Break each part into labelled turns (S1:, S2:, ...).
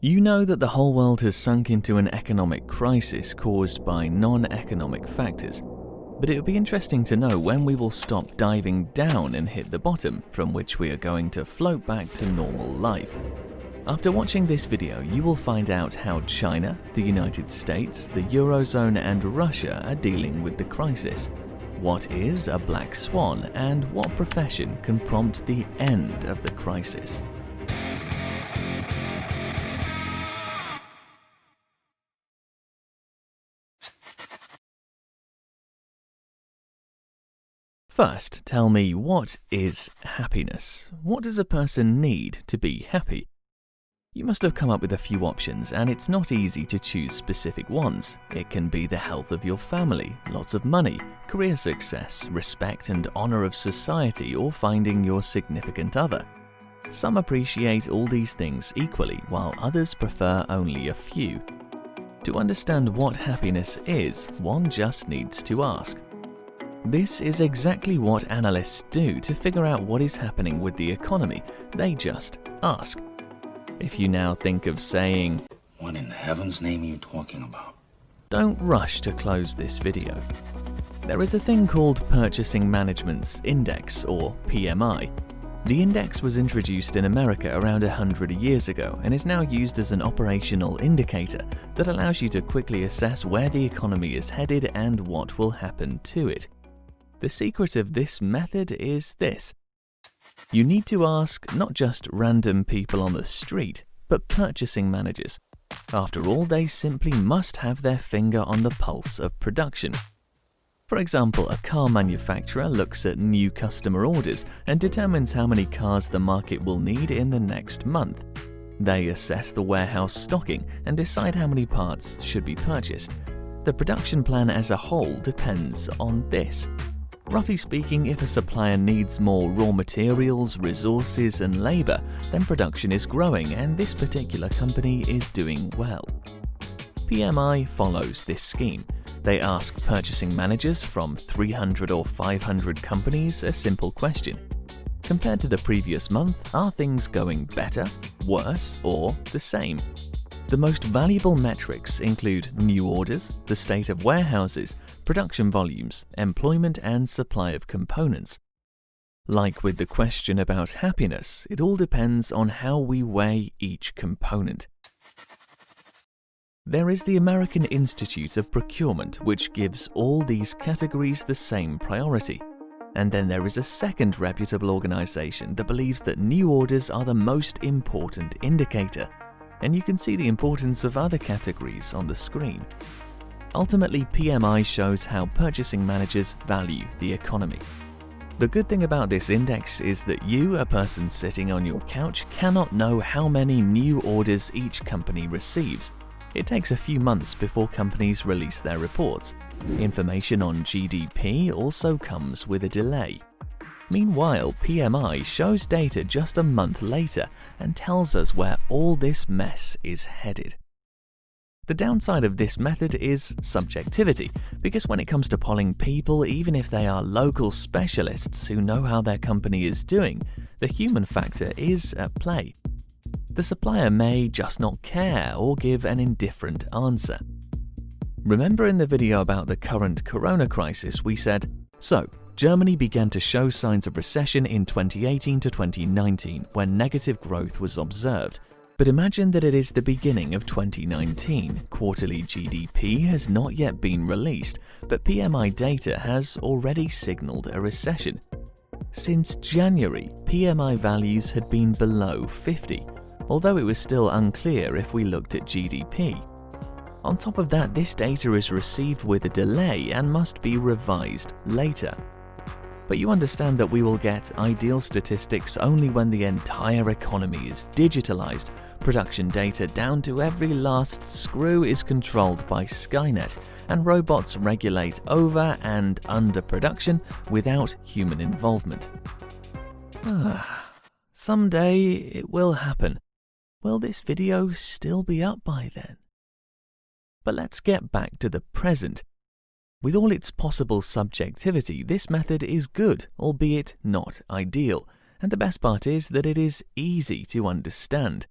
S1: You know that the whole world has sunk into an economic crisis caused by non-economic factors. But it would be interesting to know when we will stop diving down and hit the bottom, from which we are going to float back to normal life. After watching this video, you will find out how China, the United States, the Eurozone and Russia are dealing with the crisis. What is a black swan, and what profession can prompt the end of the crisis? First, tell me, what is happiness? What does a person need to be happy? You must have come up with a few options, and it's not easy to choose specific ones. It can be the health of your family, lots of money, career success, respect and honor of society, or finding your significant other. Some appreciate all these things equally, while others prefer only a few. To understand what happiness is, one just needs to ask. This is exactly what analysts do to figure out what is happening with the economy. They just ask. If you now think of saying,
S2: "What in heaven's name are you talking about?"
S1: don't rush to close this video. There is a thing called Purchasing Management's Index, or PMI. The index was introduced in America around 100 years ago and is now used as an operational indicator that allows you to quickly assess where the economy is headed and what will happen to it. The secret of this method is this. You need to ask not just random people on the street, but purchasing managers. After all, they simply must have their finger on the pulse of production. For example, a car manufacturer looks at new customer orders and determines how many cars the market will need in the next month. They assess the warehouse stocking and decide how many parts should be purchased. The production plan as a whole depends on this. Roughly speaking, if a supplier needs more raw materials, resources and labor, then production is growing and this particular company is doing well. PMI follows this scheme. They ask purchasing managers from 300 or 500 companies a simple question. Compared to the previous month, are things going better, worse, or the same? The most valuable metrics include new orders, the state of warehouses, production volumes, employment and supply of components. Like with the question about happiness, it all depends on how we weigh each component. There is the American Institute of Procurement, which gives all these categories the same priority. And then there is a second reputable organization that believes that new orders are the most important indicator. And you can see the importance of other categories on the screen. Ultimately, PMI shows how purchasing managers value the economy. The good thing about this index is that you, a person sitting on your couch, cannot know how many new orders each company receives. It takes a few months before companies release their reports. Information on GDP also comes with a delay. Meanwhile, PMI shows data just a month later and tells us where all this mess is headed. The downside of this method is subjectivity, because when it comes to polling people, even if they are local specialists who know how their company is doing, the human factor is at play. The supplier may just not care or give an indifferent answer. Remember in the video about the current corona crisis, we said, so Germany began to show signs of recession in 2018 to 2019 when negative growth was observed. But imagine that it is the beginning of 2019. Quarterly GDP has not yet been released, but PMI data has already signaled a recession. Since January, PMI values had been below 50, although it was still unclear if we looked at GDP. On top of that, this data is received with a delay and must be revised later. But you understand that we will get ideal statistics only when the entire economy is digitalized, production data down to every last screw is controlled by Skynet, and robots regulate over and under production without human involvement. Someday it will happen. Will this video still be up by then? But let's get back to the present. With all its possible subjectivity, this method is good, albeit not ideal, and the best part is that it is easy to understand.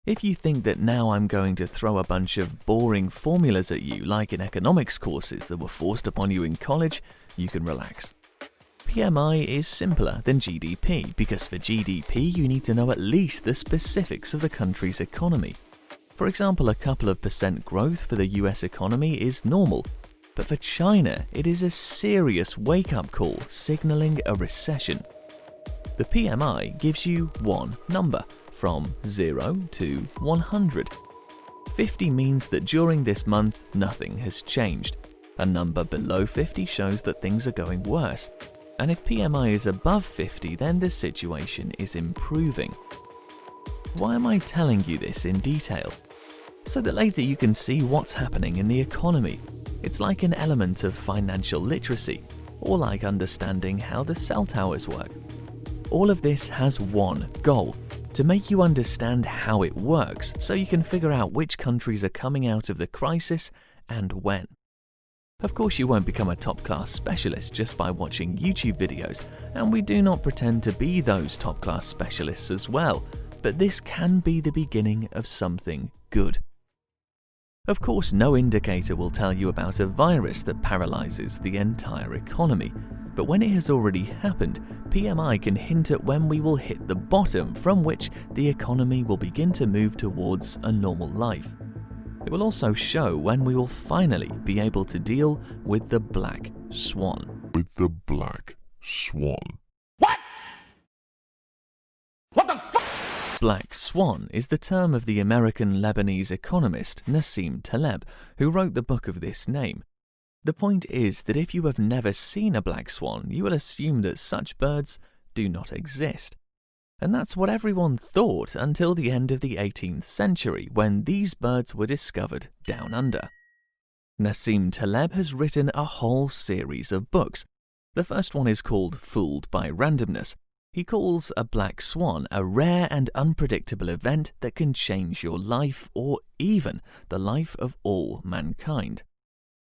S1: If you think that now I'm going to throw a bunch of boring formulas at you like in economics courses that were forced upon you in college, you can relax. PMI is simpler than GDP because for GDP you need to know at least the specifics of the country's economy. For example, a couple of % growth for the US economy is normal, but for China it is a serious wake-up call signaling a recession. The PMI gives you one number, from 0 to 100. 50 means that during this month nothing has changed. A number below 50 shows that things are going worse. And if PMI is above 50, then the situation is improving. Why am I telling you this in detail? So that later you can see what's happening in the economy. It's like an element of financial literacy, or like understanding how the cell towers work. All of this has one goal: to make you understand how it works so you can figure out which countries are coming out of the crisis and when. Of course, you won't become a top-class specialist just by watching YouTube videos, and we do not pretend to be those top-class specialists as well, but this can be the beginning of something good. Of course, no indicator will tell you about a virus that paralyzes the entire economy, but when it has already happened, PMI can hint at when we will hit the bottom from which the economy will begin to move towards a normal life. It will also show when we will finally be able to deal with the black swan.
S2: What the fuck?
S1: Black swan is the term of the American-Lebanese economist Nassim Taleb, who wrote the book of this name. The point is that if you have never seen a black swan, you will assume that such birds do not exist. And that's what everyone thought until the end of the 18th century, when these birds were discovered down under. Nassim Taleb has written a whole series of books. The first one is called Fooled by Randomness. He calls a black swan a rare and unpredictable event that can change your life or even the life of all mankind.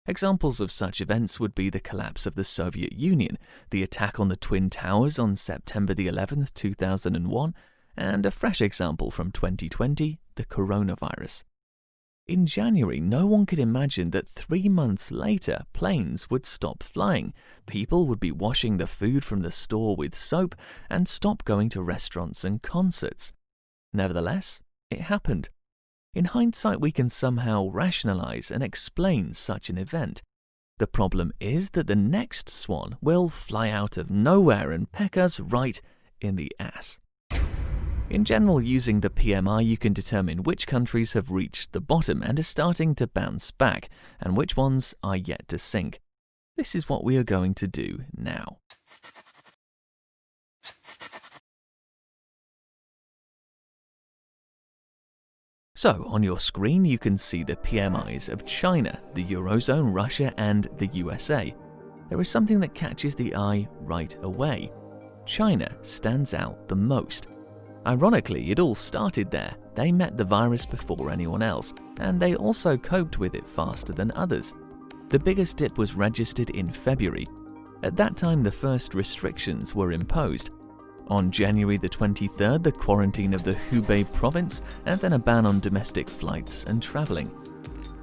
S1: Examples of such events would be the collapse of the Soviet Union, the attack on the Twin Towers on September the 11th, 2001, and a fresh example from 2020, the coronavirus. In January, no one could imagine that 3 months later, planes would stop flying, people would be washing the food from the store with soap, and stop going to restaurants and concerts. Nevertheless, it happened. In hindsight, we can somehow rationalize and explain such an event. The problem is that the next swan will fly out of nowhere and peck us right in the ass. In general, using the PMI, you can determine which countries have reached the bottom and are starting to bounce back, and which ones are yet to sink. This is what we are going to do now. So, on your screen you can see the PMIs of China, the Eurozone, Russia and the USA. There is something that catches the eye right away. China stands out the most. Ironically, it all started there. They met the virus before anyone else, and they also coped with it faster than others. The biggest dip was registered in February. At that time, the first restrictions were imposed. On January the 23rd, the quarantine of the Hubei province, and then a ban on domestic flights and travelling.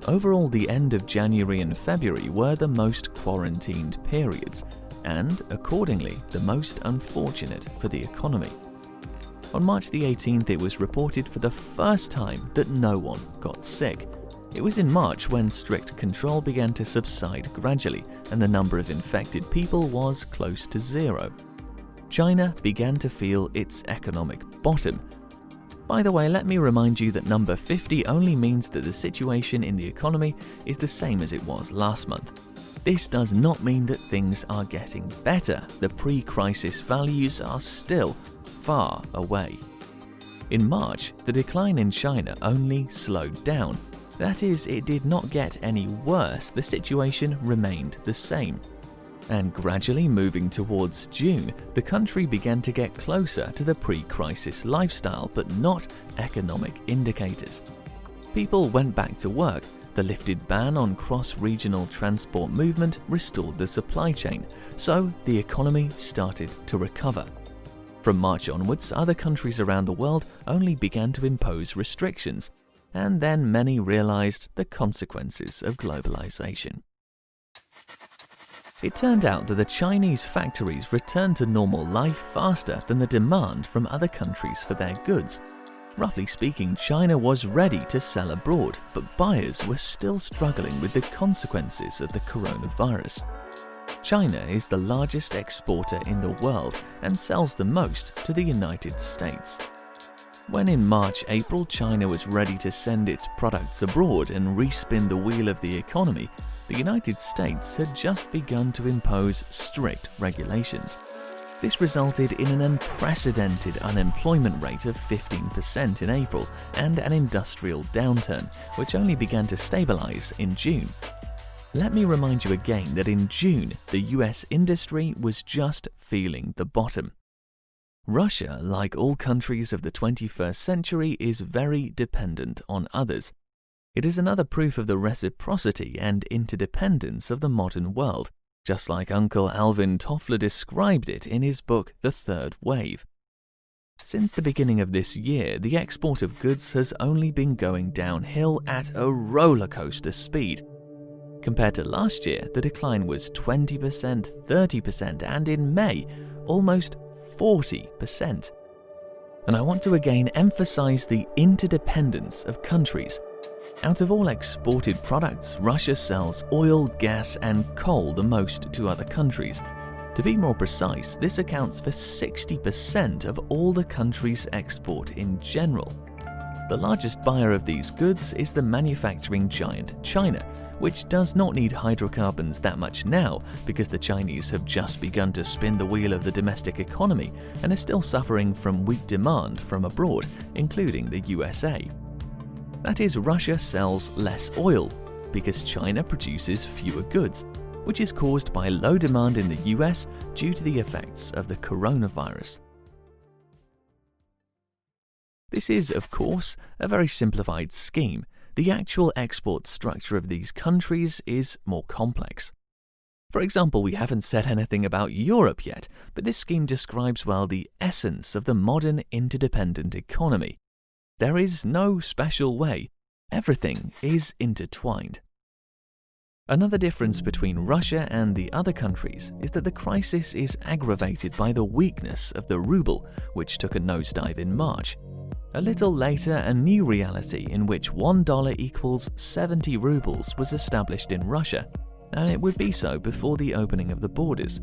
S1: Overall, the end of January and February were the most quarantined periods, and, accordingly, the most unfortunate for the economy. On March the 18th, it was reported for the first time that no one got sick. It was in March when strict control began to subside gradually, and the number of infected people was close to zero. China began to feel its economic bottom. By the way, let me remind you that number 50 only means that the situation in the economy is the same as it was last month. This does not mean that things are getting better. The pre-crisis values are still far away. In March, the decline in China only slowed down. That is, it did not get any worse, the situation remained the same. And gradually moving towards June, the country began to get closer to the pre-crisis lifestyle, but not economic indicators. People went back to work. The lifted ban on cross-regional transport movement restored the supply chain, so the economy started to recover. From March onwards, other countries around the world only began to impose restrictions, and then many realized the consequences of globalization. It turned out that the Chinese factories returned to normal life faster than the demand from other countries for their goods. Roughly speaking, China was ready to sell abroad, but buyers were still struggling with the consequences of the coronavirus. China is the largest exporter in the world and sells the most to the United States. When in March-April China was ready to send its products abroad and respin the wheel of the economy, the United States had just begun to impose strict regulations. This resulted in an unprecedented unemployment rate of 15% in April and an industrial downturn, which only began to stabilize in June. Let me remind you again that in June, the US industry was just feeling the bottom. Russia, like all countries of the 21st century, is very dependent on others. It is another proof of the reciprocity and interdependence of the modern world, just like Uncle Alvin Toffler described it in his book The Third Wave. Since the beginning of this year, the export of goods has only been going downhill at a roller coaster speed. Compared to last year, the decline was 20%, 30%, and in May, almost 40%. And I want to again emphasize the interdependence of countries. Out of all exported products, Russia sells oil, gas, and coal the most to other countries. To be more precise, this accounts for 60% of all the country's export in general. The largest buyer of these goods is the manufacturing giant China, which does not need hydrocarbons that much now because the Chinese have just begun to spin the wheel of the domestic economy and are still suffering from weak demand from abroad, including the USA. That is, Russia sells less oil because China produces fewer goods, which is caused by low demand in the US due to the effects of the coronavirus. This is, of course, a very simplified scheme. The actual export structure of these countries is more complex. For example, we haven't said anything about Europe yet, but this scheme describes well the essence of the modern interdependent economy. There is no special way. Everything is intertwined. Another difference between Russia and the other countries is that the crisis is aggravated by the weakness of the ruble, which took a nosedive in March. A little later, a new reality in which $1 equals 70 rubles was established in Russia, and it would be so before the opening of the borders.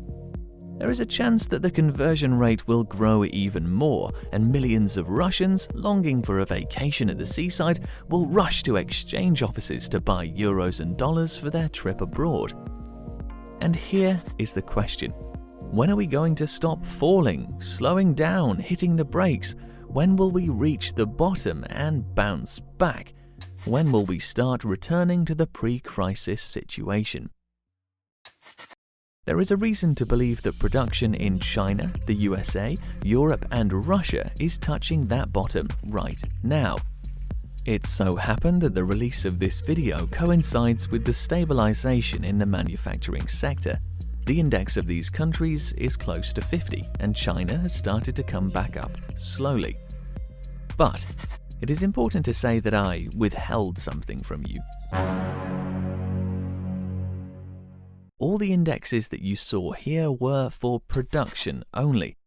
S1: There is a chance that the conversion rate will grow even more, and millions of Russians longing for a vacation at the seaside will rush to exchange offices to buy euros and dollars for their trip abroad. And here is the question: when are we going to stop falling, slowing down, hitting the brakes? When will we reach the bottom and bounce back? When will we start returning to the pre-crisis situation? There is a reason to believe that production in China, the USA, Europe, and Russia is touching that bottom right now. It so happened that the release of this video coincides with the stabilization in the manufacturing sector. The index of these countries is close to 50, and China has started to come back up slowly. But it is important to say that I withheld something from you. All the indexes that you saw here were for production only,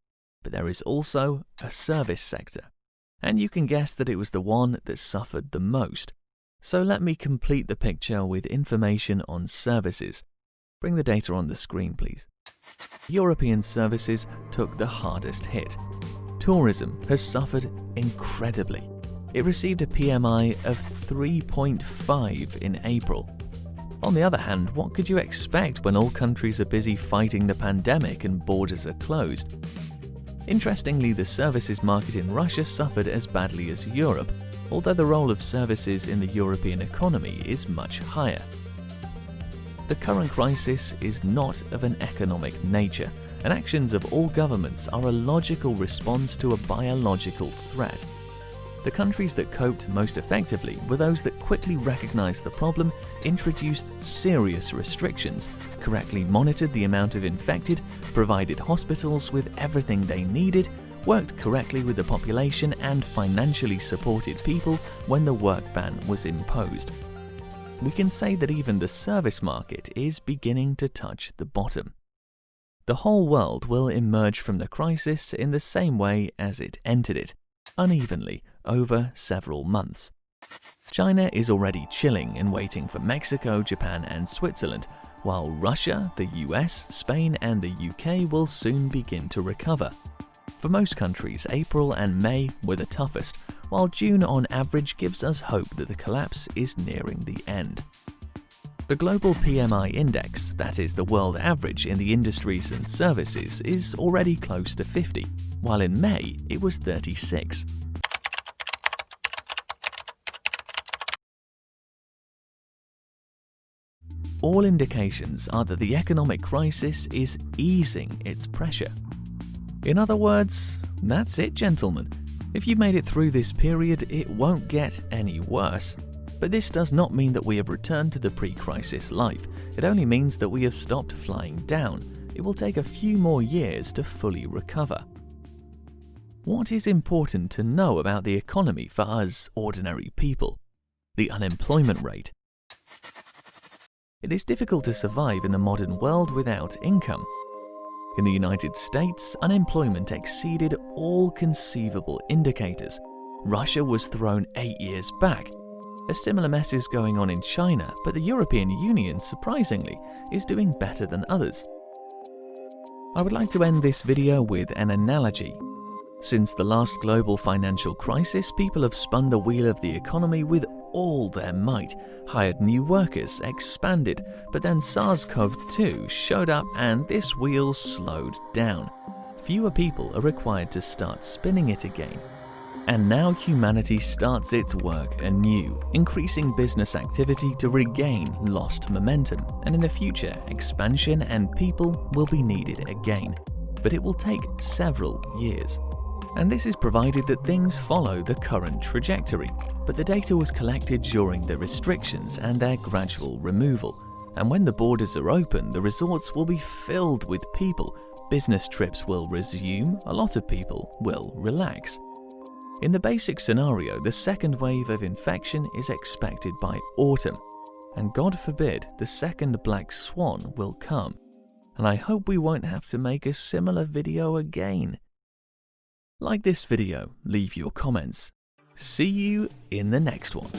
S1: but there is also a service sector, and you can guess that it was the one that suffered the most. So let me complete the picture with information on services. Bring the data on the screen, please. European services took the hardest hit. Tourism has suffered incredibly. It received a PMI of 3.5 in April. On the other hand, what could you expect when all countries are busy fighting the pandemic and borders are closed? Interestingly, the services market in Russia suffered as badly as Europe, although the role of services in the European economy is much higher. The current crisis is not of an economic nature, and actions of all governments are a logical response to a biological threat. The countries that coped most effectively were those that quickly recognized the problem, introduced serious restrictions, correctly monitored the amount of infected, provided hospitals with everything they needed, worked correctly with the population and financially supported people when the work ban was imposed. We can say that even the service market is beginning to touch the bottom. The whole world will emerge from the crisis in the same way as it entered it, unevenly over several months. China is already chilling and waiting for Mexico, Japan and Switzerland, while Russia, the US, Spain and the UK will soon begin to recover. For most countries, April and May were the toughest, while June on average gives us hope that the collapse is nearing the end. The global PMI index, that is the world average in the industries and services, is already close to 50, while in May it was 36. All indications are that the economic crisis is easing its pressure. In other words, that's it, gentlemen. If you've made it through this period, it won't get any worse. But this does not mean that we have returned to the pre-crisis life. It only means that we have stopped flying down. It will take a few more years to fully recover. What is important to know about the economy for us ordinary people? The unemployment rate. It is difficult to survive in the modern world without income. In the United States, unemployment exceeded all conceivable indicators. Russia was thrown 8 years back. A similar mess is going on in China, but the European Union, surprisingly, is doing better than others. I would like to end this video with an analogy. Since the last global financial crisis, people have spun the wheel of the economy with all their might, hired new workers, expanded, but then SARS-CoV-2 showed up and this wheel slowed down. Fewer people are required to start spinning it again. And now humanity starts its work anew, increasing business activity to regain lost momentum, and in the future, expansion and people will be needed again. But it will take several years. And this is provided that things follow the current trajectory, but the data was collected during the restrictions and their gradual removal. And when the borders are open, the resorts will be filled with people, business trips will resume, a lot of people will relax. In the basic scenario, the second wave of infection is expected by autumn, and God forbid the second black swan will come. And I hope we won't have to make a similar video again. Like this video, leave your comments. See you in the next one.